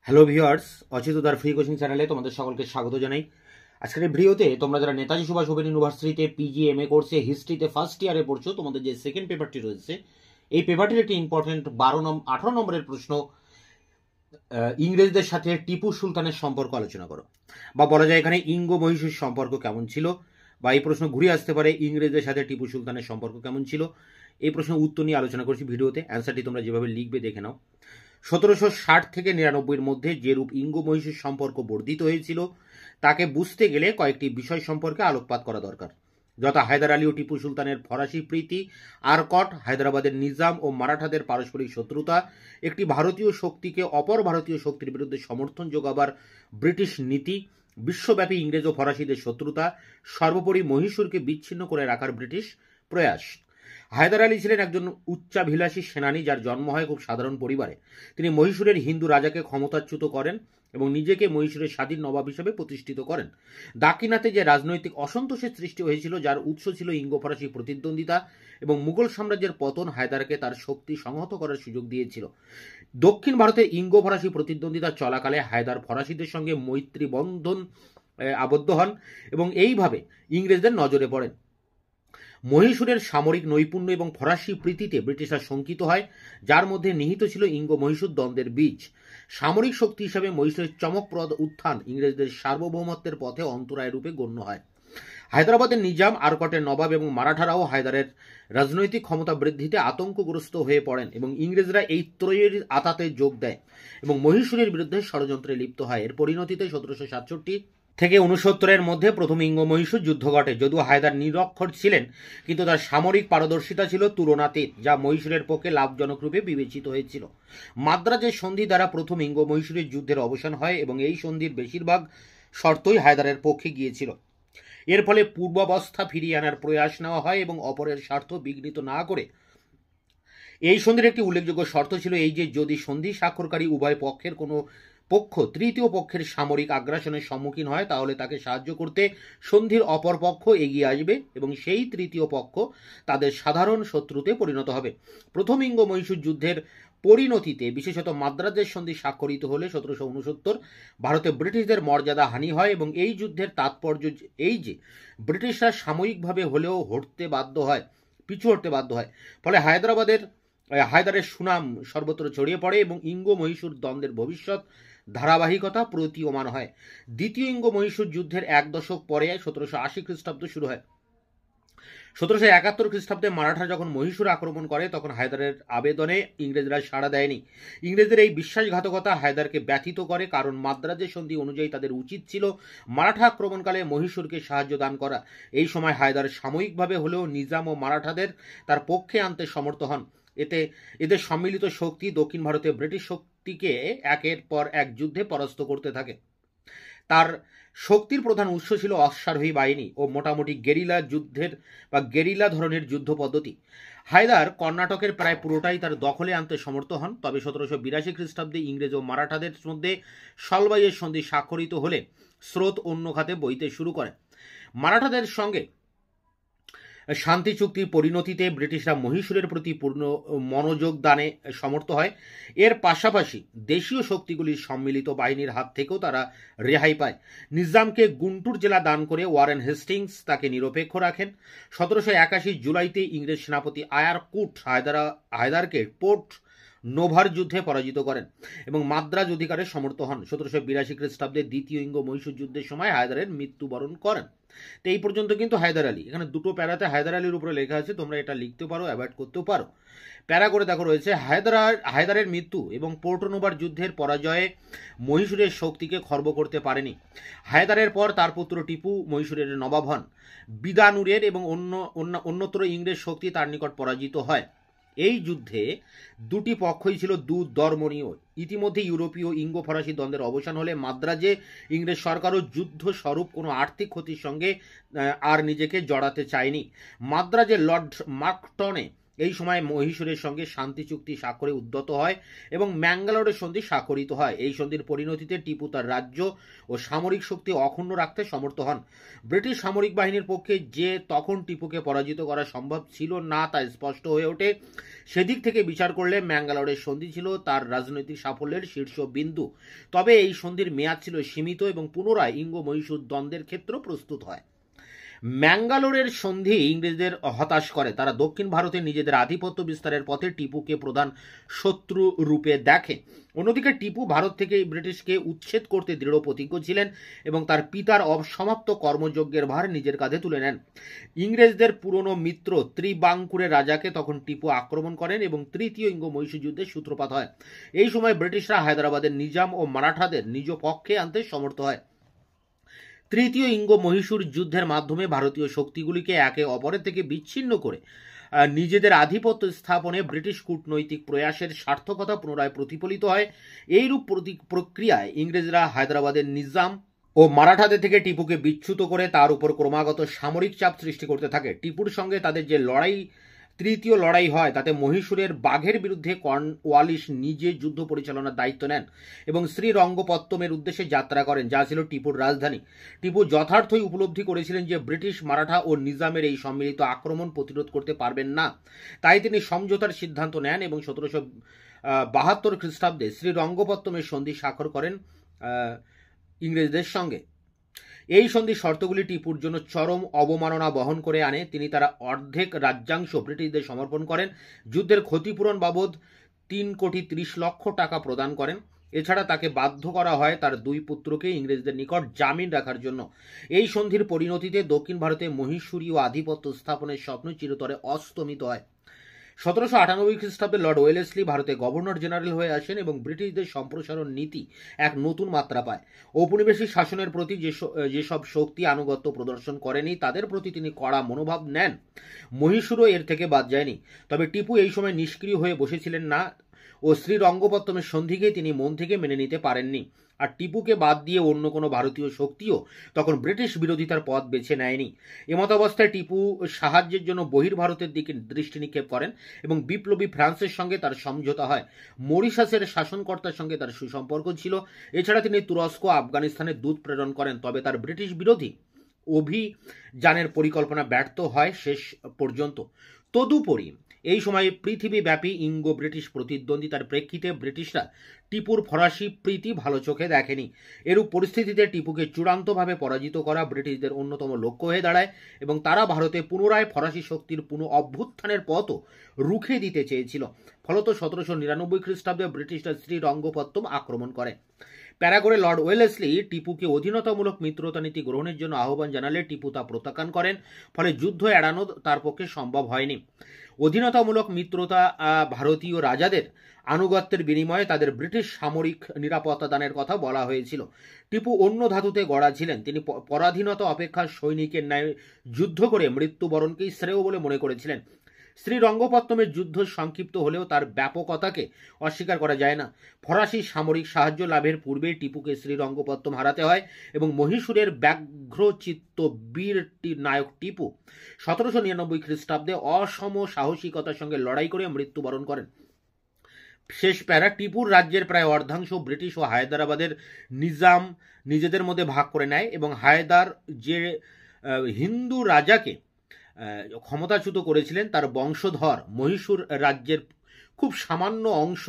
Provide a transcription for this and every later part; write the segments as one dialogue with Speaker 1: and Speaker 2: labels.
Speaker 1: Hello viewers, অচিত উদার free coaching চ্যানেলে তোমাদের সকলকে স্বাগত জানাই। আজকের এই ভিডিওতে তোমরা যারা নেতাজি সুভাষ ওপেন ইউনিভার্সিটিতে পিজি এমএ কোর্সে হিস্ট্রিতে ফার্স্ট ইয়ারে পড়ছো, তোমাদের যে সেকেন্ড পেপারটি রয়েছে এই পেপারটির একটি ইম্পর্টেন্ট 18 নম্বরের প্রশ্ন, ইংরেজদের সাথে টিপু সুলতানের সম্পর্ক আলোচনা করো, বা বলা যায় এখানে ইঙ্গ মহীশূর সম্পর্ক কেমন ছিল, বা এই প্রশ্ন ঘুরে আসতে পারে ইংরেজদের সাথে টিপু সুলতানের সম্পর্ক কেমন ছিল। এই প্রশ্নের উত্তর নিয়ে আলোচনা করছি ভিডিওতে। অ্যান্সারটি তোমরা যেভাবে লিখবে দেখে নাও। 1760 থেকে 99 মধ্যে যেরূপ ইঙ্গ মহীশূর সম্পর্ক বর্ধিত হয়েছিল তাকে বুঝতে গেলে কয়েকটি বিষয় সম্পর্কে আলোকপাত করা দরকার, যথা হায়দার আলী ও টিপু সুলতানের ফরাসি প্রীতি, আরকট, হায়দ্রাবাদের নিজাম ও মারাঠাদের পারস্পরিক শত্রুতা, একটি ভারতীয় শক্তিকে অপর ভারতীয় শক্তির বিরুদ্ধে সমর্থন যোগাবার ব্রিটিশ নীতি, বিশ্বব্যাপী ইংরেজ ও ফরাসিদের শত্রুতা, সর্বোপরি মহীশূরকে বিচ্ছিন্ন করে রাখার ব্রিটিশ প্রয়াস। হায়দার আলী ছিলেন একজন উচ্চাভিলাষী সেনানী, যার জন্ম হয় খুব সাধারণ পরিবারে। তিনি মহীশূরের হিন্দু রাজাকে ক্ষমতাচ্যুত করেন এবং নিজেকে মহীশূরের স্বাধীন নবাব হিসেবে প্রতিষ্ঠিত করেন। দাক্ষিণাত্যে যে রাজনৈতিক অসন্তোষের সৃষ্টি হয়েছিল, যার উৎস ছিল ইঙ্গ ফরাসি প্রতিদ্বন্দ্বিতা এবং মুঘল সাম্রাজ্যের পতন, হায়দারকে তার শক্তি সংহত করার সুযোগ দিয়েছিল। দক্ষিণ ভারতে ইঙ্গ ফরাসি প্রতিদ্বন্দ্বিতা চলাকালে হায়দার ফরাসিদের সঙ্গে মৈত্রী বন্ধন আবদ্ধ হন এবং এইভাবে ইংরেজদের নজরে পড়েন। মহীশূরের সামরিক নৈপুণ্য এবং ফরাসি প্রীতিতে ব্রিটিশরা শঙ্কিত হয়, যার মধ্যে নিহিত ছিল ইঙ্গ মহীশূর দ্বন্দ্বের বীজ। সামরিক শক্তি হিসাবে মহীশূরের চমকপ্রদ উত্থান ইংরেজদের সার্বভৌমত্বের পথে অন্তরায় রূপে গণ্য হয়। হায়দ্রাবাদের নিজাম, আরকটের নবাব এবং মারাঠারাও হায়দারের রাজনৈতিক ক্ষমতা বৃদ্ধিতে আতঙ্কগ্রস্ত হয়ে পড়েন এবং ইংরেজরা এই ত্রয়ীর আতাতে যোগ দেয় এবং মহীশূরের বিরুদ্ধে ষড়যন্ত্রে লিপ্ত হয়। এর পরিণতিতে 1767 থেকে 69-এর মধ্যে প্রথম ইঙ্গ মহীশূর যুদ্ধ ঘটে। যদিও হায়দার নিরক্ষর ছিলেন, কিন্তু তার সামরিক পারদর্শিতা ছিল তুলনাতীত, যা মহীশূরের পক্ষে লাভজনক রূপে বিবেচিত হয়েছিল। মাদ্রাজের সন্ধি দ্বারা প্রথম ইঙ্গ মহীশূরের যুদ্ধের অবসান হয় এবং এই সন্ধির বেশিরভাগ শর্তই হায়দারের পক্ষে গিয়েছিল। এর ফলে পূর্বাবস্থা ফিরিয়ে আনার প্রয়াস নেওয়া হয় এবং অপরের স্বার্থ বিঘ্নিত না করে। এই সন্ধির একটি উল্লেখযোগ্য শর্ত ছিল এই যে, যদি সন্ধি স্বাক্ষরকারী উভয় পক্ষের কোনো পক্ষ তৃতীয় পক্ষের সামরিক আগ্রাসনের সম্মুখীন হয়, তাহলে তাকে সাহায্য করতে সন্ধির অপর পক্ষ এগিয়ে আসবে এবং সেই তৃতীয় পক্ষ তাদের সাধারণ শত্রুতে পরিণত হবে। প্রথম ইঙ্গ মহীশূর যুদ্ধের পরিণতিতে বিশেষত মাদ্রাজের সন্ধি স্বাক্ষরিত হলে 1769 ভারতে ব্রিটিশদের মর্যাদা হানি হয় এবং এই যুদ্ধের তাৎপর্য এই যে, ব্রিটিশরা সাময়িকভাবে হলেও পিছু হটতে বাধ্য হয়। ফলে হায়দারের সুনাম সর্বত্র ছড়িয়ে পড়ে এবং ইঙ্গ মহীশূর দ্বন্দ্বের ভবিষ্যৎ ধারাবাহিকতা প্রতীয়মান হয়। দ্বিতীয় ইঙ্গ মহীশূর যুদ্ধের এক দশক পরে 1780 খ্রিস্টাব্দ শুরু হয়। 1771 খ্রিস্টাব্দে মারাঠা যখন মহীশূর আক্রমণ করে, তখন হায়দারের আবেদনে ইংরেজরা সাড়া দেয়নি। ইংরেজদের এই বিশ্বাসঘাতকতা হায়দারকে ব্যথিত করে, কারণ মাদ্রাজের সন্ধি অনুযায়ী তাদের উচিত ছিল মারাঠা আক্রমণকালে মহীশূরকে সাহায্য দান করা। এই সময় হায়দার সাময়িকভাবে হলেও নিজাম ও মারাঠাদের তার পক্ষে আনতে সমর্থ হন। এদের সম্মিলিত শক্তি দক্ষিণ ভারতে ব্রিটিশ শক্তিকে একের পর এক যুদ্ধে পরাস্ত করতে থাকে। তার শক্তির প্রধান উৎস ছিল অশ্বারোহী বাহিনী ও মোটামুটি গেরিলা ধরনের যুদ্ধ পদ্ধতি। হায়দার কর্ণাটকের প্রায় পুরোটাই তার দখলে আনতে সমর্থ হন। তবে 1782 খ্রিস্টাব্দে ইংরেজ ও মারাঠাদের মধ্যে সলবাইয়ের সন্ধি স্বাক্ষরিত হলে স্রোত অন্য খাতে বইতে শুরু করে। মারাঠাদের সঙ্গে শান্তি চুক্তির পরিণতিতে ব্রিটিশরা মহীশূরের প্রতি পূর্ণ মনোযোগ দানে সমর্থ হয়। এর পাশাপাশি দেশীয় শক্তিগুলির সম্মিলিত বাহিনীর হাত থেকেও তারা রেহাই পায়। নিজামকে গুন্টুর জেলা দান করে ওয়ারেন হেস্টিংস তাকে নিরপেক্ষ রাখেন। 1781 জুলাইতে ইংরেজ সেনাপতি আয়ারকুট হায়দারকে পোর্ট নোভার যুদ্ধে পরাজিত করেন এবং মাদ্রাজ অধিকারে সমর্থ হন। 1782 খ্রিস্টাব্দে দ্বিতীয় ইঙ্গ মহীশূর যুদ্ধের সময় হায়দারের মৃত্যুবরণ করেন। তো এই পর্যন্ত কিন্তু হায়দার আলী, এখানে দুটো প্যারাতে হায়দার আলীর উপরে লেখা আছে, তোমরা এটা লিখতে পারো, অ্যাভয়েড করতেও পারো। প্যারা করে দেখো রয়েছে হায়দারের মৃত্যু এবং পোর্টনোভার যুদ্ধের পরাজয়ে মহীশূরের শক্তিকে খর্ব করতে পারেনি। হায়দারের পর তার পুত্র টিপু মহীশূরের নবাব হন। বিদানুরের এবং অন্যত্র ইংরেজ শক্তি তার নিকট পরাজিত হয়। এই যুদ্ধে দুটি পক্ষই ছিল দুর্দমনীয়। ইতিমধ্যে ইউরোপীয় ইঙ্গ ফরাসি দ্বন্দ্বের অবসান হলে মাদ্রাজে ইংরেজ সরকারও যুদ্ধ স্বরূপ কোনো আর্থিক ক্ষতির সঙ্গে আর নিজেকে জড়াতে চায়নি। মাদ্রাজে লর্ড মার্কটনে এই সময় মহীশূরের সঙ্গে শান্তি চুক্তি স্বাক্ষরে উদ্যত হয় এবং ম্যাঙ্গালোরের সন্ধি স্বাক্ষরিত হয়। এই সন্ধির পরিণতিতে টিপু তার রাজ্য ও সামরিক শক্তি অক্ষুণ্ণ রাখতে সমর্থ হন। ব্রিটিশ সামরিক বাহিনীর পক্ষে যে তখন টিপুকে পরাজিত করা সম্ভব ছিল না তা স্পষ্ট হয়ে ওঠে। সেদিক থেকে বিচার করলে ম্যাঙ্গালোরের সন্ধি ছিল তার রাজনৈতিক সাফল্যের শীর্ষ বিন্দু। তবে এই সন্ধির মেয়াদ ছিল সীমিত এবং পুনরায় ইঙ্গ মহীশূর দ্বন্দ্বের ক্ষেত্র প্রস্তুত হয়। ম্যাঙ্গালোরের সন্ধি ইংরেজদের হতাশ করে। তারা দক্ষিণ ভারতে নিজেদের আধিপত্য বিস্তারের পথে টিপুকে প্রধান শত্রু রূপে দেখে। অন্যদিকে টিপু ভারত থেকে ব্রিটিশকে উচ্ছেদ করতে দৃঢ় প্রতিজ্ঞ ছিলেন এবং তার পিতার অসমাপ্ত কর্মযজ্ঞের ভার নিজের কাঁধে তুলে নেন। ইংরেজদের পুরনো মিত্র ত্রিবাঙ্কুরের রাজাকে তখন টিপু আক্রমণ করেন এবং তৃতীয় ইঙ্গ মহীশূর যুদ্ধের সূত্রপাত হয়। এই সময় ব্রিটিশরা হায়দ্রাবাদের নিজাম ও মারাঠাদের নিজ পক্ষে আনতে সমর্থ হয়। তৃতীয় ইঙ্গ মহীশূর যুদ্ধের মাধ্যমে ভারতীয় শক্তিগুলিকে একে অপরের থেকে বিচ্ছিন্ন করে নিজেদের আধিপত্য স্থাপনে ব্রিটিশ কূটনৈতিক প্রয়াসের সার্থকতা পুনরায় প্রতিফলিত হয়। এইরূপ প্রক্রিয়ায় ইংরেজরা হায়দ্রাবাদের নিজাম ও মারাঠাদের থেকে টিপুকে বিচ্যুত করে তার উপর ক্রমাগত সামরিক চাপ সৃষ্টি করতে থাকে। টিপুর সঙ্গে তাদের যে তৃতীয় লড়াই হয় তাতে মহীশূরের বাঘের বিরুদ্ধে কর্নওয়ালিস নিজে যুদ্ধ পরিচালনার দায়িত্ব নেন এবং শ্রীরঙ্গপত্তমের উদ্দেশ্যে যাত্রা করেন, যা ছিল টিপুর রাজধানী। টিপু যথার্থই উপলব্ধি করেছিলেন যে ব্রিটিশ, মারাঠা ও নিজামের এই সম্মিলিত আক্রমণ প্রতিরোধ করতে পারবেন না। তাই তিনি সমঝোতার সিদ্ধান্ত নেন এবং 1772 খ্রিস্টাব্দে শ্রীরঙ্গপত্তমের সন্ধি স্বাক্ষর করেন ইংরেজদের সঙ্গে। এই সন্ধির শর্তগুলি টিপুর জন্য চরম অবমাননা বহন করে আনে। তিনি তার অর্ধেক রাজ্যাংশ ব্রিটিশদের সমর্পণ করেন, যুদ্ধের ক্ষতিপূরণ বাবদ 3,30,00,000 টাকা প্রদান করেন। এছাড়া তাকে বাধ্য করা হয় তার 2 পুত্রকে ইংরেজদের নিকট জামিন রাখার জন্য। এই সন্ধির পরিণতিতে দক্ষিণ ভারতে মহীশূরীয় আধিপত্য স্থাপনের স্বপ্ন চিরতরে অস্তমিত হয়। 1798 খ্রিস্টাব্দে লর্ড ওয়েলেসলি ভারতে গভর্নর জেনারেল হয়ে আসেন এবং ব্রিটিশদের সম্প্রসারণ নীতি এক নতুন মাত্রা পায়। ঔপনিবেশিক শাসনের প্রতি যেসব শক্তি আনুগত্য প্রদর্শন করেনি তাদের প্রতি তিনি কড়া মনোভাব নেন। মহীশূরও এর থেকে বাদ যায়নি। তবে টিপু এই সময় নিষ্ক্রিয় হয়ে বসেছিলেন না ও শ্রীরঙ্গপত্তমের সন্ধিকে তিনি মন থেকে মেনে নিতে পারেননি। আর টিপুকে বাদ দিয়ে অন্য কোনো ভারতীয় শক্তিও তখন ব্রিটিশ বিরোধিতার পথ বেছে নেয়নি। এমতাবস্থায় টিপু সাহায্যের জন্য বহির্ভারতের দিকে দৃষ্টি নিক্ষেপ করেন এবং বিপ্লবী ফ্রান্সের সঙ্গে তার সমঝোতা হয়। মরিশাসের শাসনকর্তার সঙ্গে তার সুসম্পর্ক ছিল। এছাড়া তিনি তুরস্ক, আফগানিস্তানে দূত প্রেরণ করেন। তবে তার ব্রিটিশ বিরোধী অভিযানের পরিকল্পনা ব্যর্থ হয় শেষ পর্যন্ত। তদুপরি এই সময়ে পৃথিবীব্যাপী ইঙ্গো ব্রিটিশ প্রতিদ্বন্দ্বিতার প্রেক্ষিতে ব্রিটিশরা টিপুর ফরাসি প্রীতি ভালো চোখে দেখেনি। এরূপ পরিস্থিতিতে টিপুকে চূড়ান্তভাবে পরাজিত করা ব্রিটিশদের অন্যতম লক্ষ্য হয়ে দাঁড়ায় এবং তারা ভারতে পুনরায় ফরাসি শক্তির অভ্যুত্থানের পথও রুখে দিতে চেয়েছিল। ফলত 1799 খ্রিস্টাব্দে ব্রিটিশরা শ্রীরঙ্গপত্তম আক্রমণ করে। প্যারাগোরে লর্ড ওয়েলেসলি টিপুকে অধীনতামূলক মিত্রতা নীতি গ্রহণের জন্য আহ্বান জানালে টিপু তা প্রত্যাখ্যান করেন। ফলে যুদ্ধ এড়ানো তার পক্ষে সম্ভব হয়নি। অধীনতামূলক মিত্রতা ভারতীয় রাজাদের আনুগত্যের বিনিময়ে তাদের ব্রিটিশ সামরিক নিরাপত্তা দানের কথা বলা হয়েছিল। টিপু অন্য ধাতুতে গড়া ছিলেন। তিনি পরাধীনতা অপেক্ষা সৈনিকের ন্যায় যুদ্ধ করে মৃত্যুবরণকেই শ্রেয় বলে মনে করেছিলেন। শ্রীরঙ্গপত্তমের যুদ্ধ সংক্ষিপ্ত হলেও তার ব্যাপকতাকে অস্বীকার করা যায় না। ফরাসি সামরিক সাহায্য লাভের পূর্বে টিপুকে শ্রীরঙ্গপত্তম হারাতে হয় এবং মহীশূরের ব্যাঘ্রচিত্ত বীর নায়ক টিপু 1799 খ্রিস্টাব্দে অসম সাহসিকতার সঙ্গে লড়াই করে মৃত্যুবরণ করেন। শেষ প্যারা, টিপুর রাজ্যের প্রায় অর্ধাংশ ব্রিটিশ ও হায়দ্রাবাদের নিজাম নিজেদের মধ্যে ভাগ করে নেয় এবং হায়দার যে হিন্দু রাজাকে ক্ষমতাচ্যুত করেছিলেন তার বংশধর মহীশূর রাজ্যের খুব সামান্য অংশ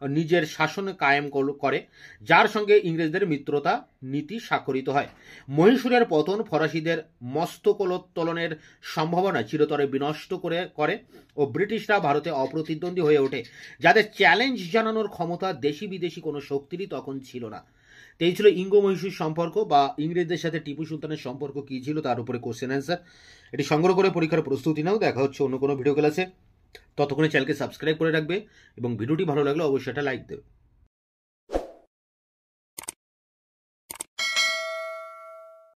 Speaker 1: নিজের শাসন কায়েম করে, যার সঙ্গে ইংরেজদের মিত্রতা নীতি স্বাক্ষরিত হয়। মহীশূরের পতন ফরাসিদের মস্তকোত্তোলনের সম্ভাবনা চিরতরে বিনষ্ট করে ও ব্রিটিশরা ভারতে অপ্রতিদ্বন্দ্বী হয়ে ওঠে, যাদের চ্যালেঞ্জ জানানোর ক্ষমতা দেশি বিদেশি কোনো শক্তিরই তখন ছিল না। এই ছিল ইঙ্গো মহীশূর সম্পর্ক বা ইংরেজদের সাথে টিপু সুলতানের সম্পর্ক কী ছিল তার উপরে কোশ্চেন অ্যান্সার। এটি সংগ্রহ করে পরীক্ষার প্রস্তুতি নাও। দেখা হচ্ছে অন্য কোনো ভিডিও ক্লাসে। ততক্ষণে চ্যানেলকে সাবস্ক্রাইব করে রাখবে এবং ভিডিওটি ভালো লাগলে অবশ্যই একটা লাইক দেবে।